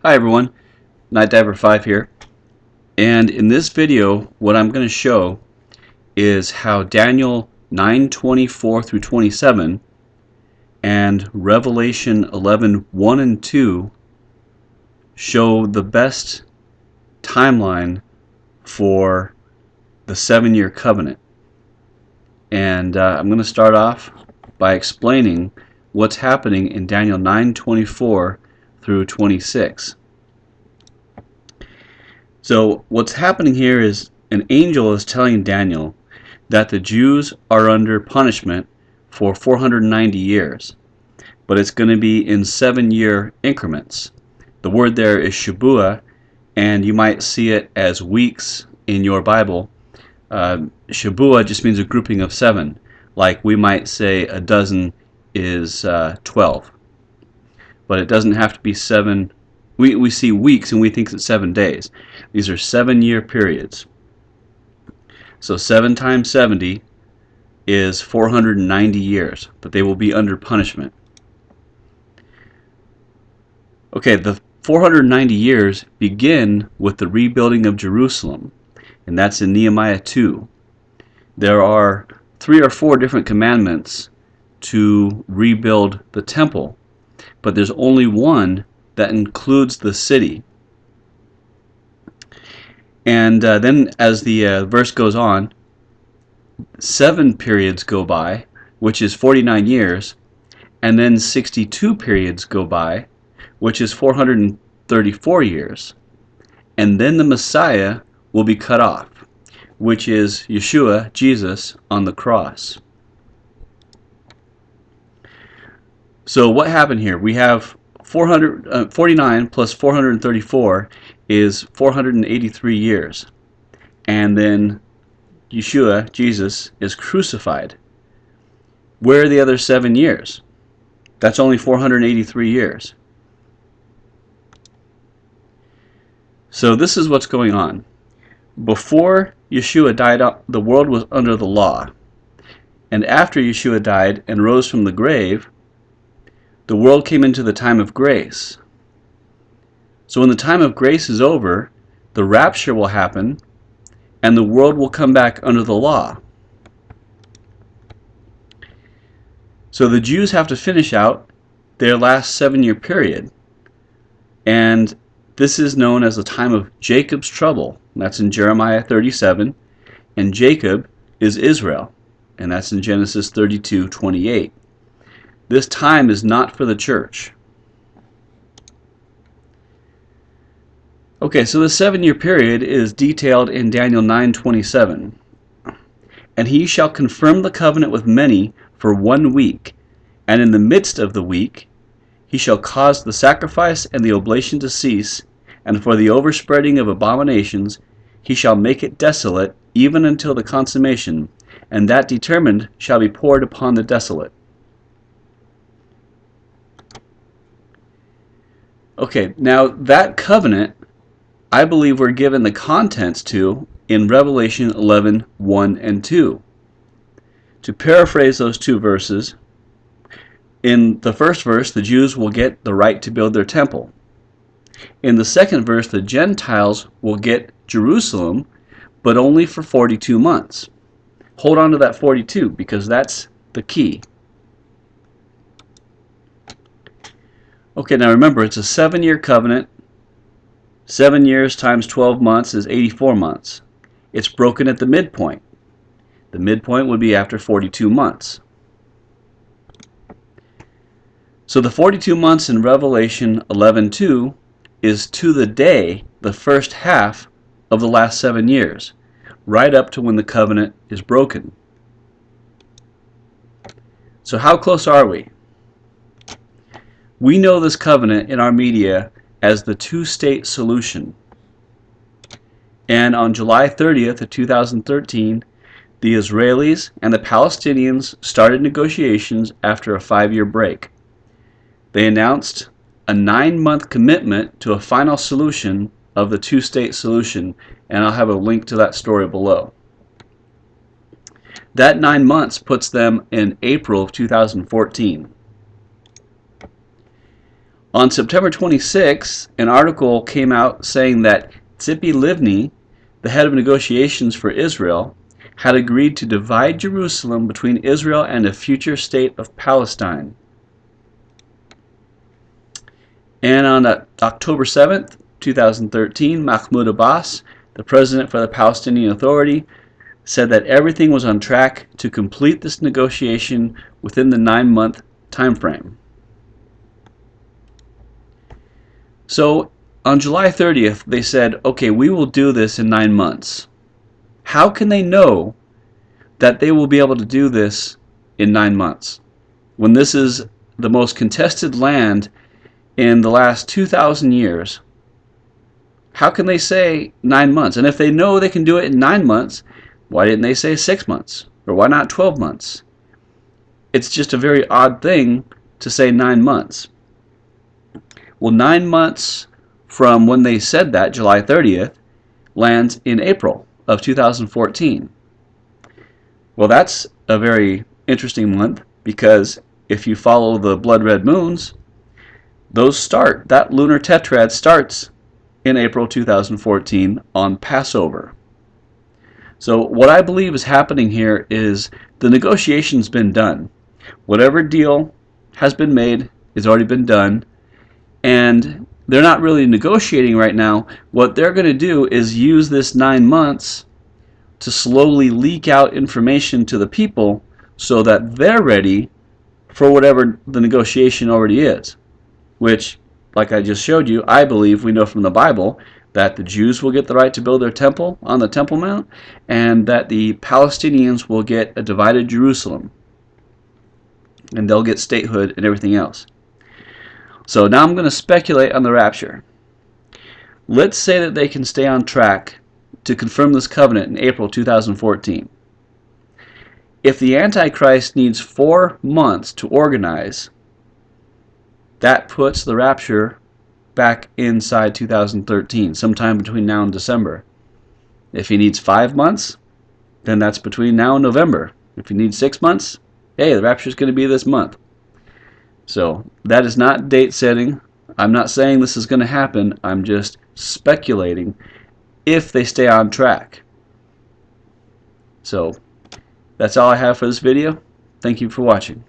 Hi everyone, Night Diver 5 here, and in this video what I'm going to show is how Daniel 9:24 through 27 and Revelation 11:1 and 2 show the best timeline for the 7-year covenant. And I'm going to start off by explaining what's happening in Daniel 9:24 through 26. So what's happening here is an angel is telling Daniel that the Jews are under punishment for 490 years, but it's going to be in 7-year increments. The word there is Shabua, and you might see it as weeks in your Bible. Shabua just means a grouping of 7, like we might say a dozen is 12, but it doesn't have to be 7. We see weeks and we think it's 7 days. These are 7-year periods. So 7 times 70 is 490 years, but they will be under punishment. Okay, the 490 years begin with the rebuilding of Jerusalem, and that's in Nehemiah 2. There are 3 or 4 different commandments to rebuild the temple, but there's only one that includes the city. And then as the verse goes on, 7 periods go by, which is 49 years, and then 62 periods go by, which is 434 years. And then the Messiah will be cut off, which is Yeshua, Jesus, on the cross. So what happened here? We have 49 plus 434 is 483 years. And then Yeshua, Jesus, is crucified. Where are the other 7 years? That's only 483 years. So this is what's going on. Before Yeshua died, the world was under the law. And after Yeshua died and rose from the grave, the world came into the time of grace. So when the time of grace is over, the rapture will happen, and the world will come back under the law. So the Jews have to finish out their last 7-year period, and this is known as the time of Jacob's trouble. That's in Jeremiah 37, and Jacob is Israel, and that's in Genesis 32:28. This time is not for the church. Okay, so the 7-year period is detailed in Daniel 9:27. And he shall confirm the covenant with many for 1 week, and in the midst of the week he shall cause the sacrifice and the oblation to cease, and for the overspreading of abominations he shall make it desolate even until the consummation, and that determined shall be poured upon the desolate. Okay, now that covenant, I believe we're given the contents to in Revelation 11:1 and 2. To paraphrase those 2 verses, in the first verse, the Jews will get the right to build their temple. In the second verse, the Gentiles will get Jerusalem, but only for 42 months. Hold on to that 42, because that's the key. Okay, now remember, it's a 7-year covenant. 7 years times 12 months is 84 months. It's broken at the midpoint. The midpoint would be after 42 months. So the 42 months in Revelation 11:2 is to the day the first half of the last 7 years, right up to when the covenant is broken. So how close are we? We know this covenant in our media as the 2-state solution. And on July 30th of 2013, the Israelis and the Palestinians started negotiations after a 5-year break. They announced a 9-month commitment to a final solution of the 2-state solution, and I'll have a link to that story below. That 9 months puts them in April of 2014. On September 26th, an article came out saying that Livni, the head of negotiations for Israel, had agreed to divide Jerusalem between Israel and a future state of Palestine. And on October 7th, 2013, Mahmoud Abbas, the president for the Palestinian Authority, said that everything was on track to complete this negotiation within the 9-month time frame. So on July 30th, they said, okay, we will do this in 9 months. How can they know that they will be able to do this in 9 months when this is the most contested land in the last 2,000 years? How can they say 9 months? And if they know they can do it in 9 months, why didn't they say 6 months? Or why not 12 months? It's just a very odd thing to say 9 months. Well, 9 months from when they said that, July 30th, lands in April of 2014. Well, that's a very interesting month, because if you follow the blood red moons, that lunar tetrad starts in April 2014 on Passover. So what I believe is happening here is the negotiation's been done. Whatever deal has been made has already been done, and they're not really negotiating right now. What they're going to do is use this 9 months to slowly leak out information to the people so that they're ready for whatever the negotiation already is, which, like I just showed you, I believe we know from the Bible that the Jews will get the right to build their temple on the Temple Mount, and that the Palestinians will get a divided Jerusalem, and they'll get statehood and everything else. So now I'm going to speculate on the rapture. Let's say that they can stay on track to confirm this covenant in April 2014. If the Antichrist needs 4 months to organize, that puts the rapture back inside 2013, sometime between now and December. If he needs 5 months, then that's between now and November. If he needs 6 months, hey, the rapture is going to be this month. So that is not date setting. I'm not saying this is going to happen. I'm just speculating if they stay on track. So that's all I have for this video. Thank you for watching.